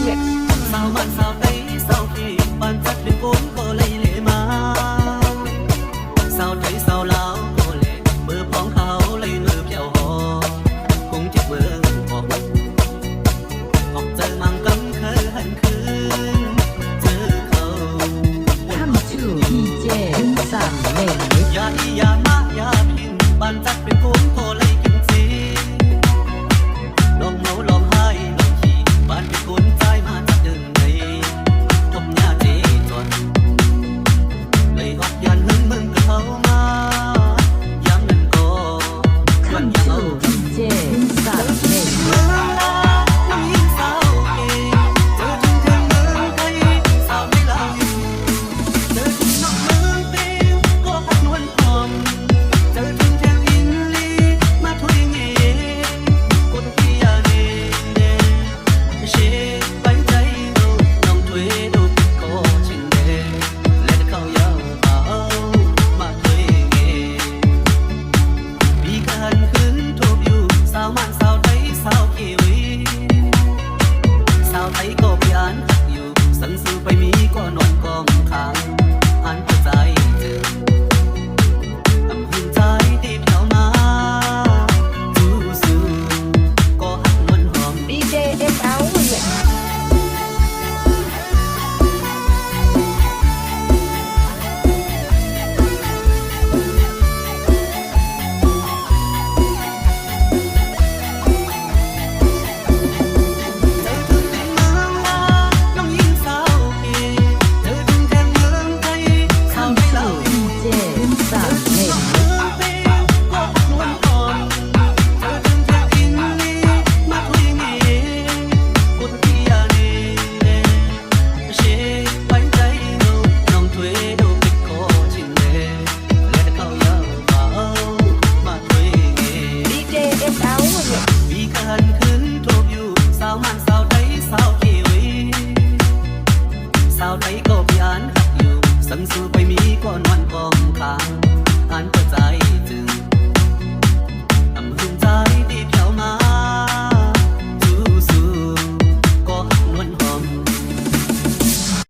Remix สาวบ้านสาวไต้สาวพี่บ้านจัดเป็นโกนก็เลยเลมาสาวไทยสาวลาวก็เลยเบอร์พ้องเขาเลยเลือเพียวหอคงจิตเบิ่งบอกออกเจอมังกำเคยหันคืนเจอเขา Come to DJ 3美 อย่าอีอย่ามาอย่าพินบ้านจัดเป็นโกนก็เลยกินซีลองเมาลองไห้ลองขี่บ้านเป็นโกนใจมาจัดเดินในทมยาเจจวนเลยออกยันหึงมึงก็เข้ามาย้ำนั่นก็วัน Come ยังเอา to DJ 3美 เมืองลาวผู้หญิงสาวเก๋เจอถึงถึงเมืองไทยสาวไม่ลาวอยู่เจอถึงนอกเมืองปีก็พักนวลหอมเจอถึงแถวอินลีมาทุยเงี้ยคนที่อยากเห็นเดเชไว้ใจดูน้องทุยดูก็ชินเดและเขายาวเอามาทุยเงี้ยปีกันขึ้นทุบอยู่สาวมันสาวไทยสาวกีวีสาวไทยก็พยานหักอยู่สันสูไปมีก็นอนกองทาง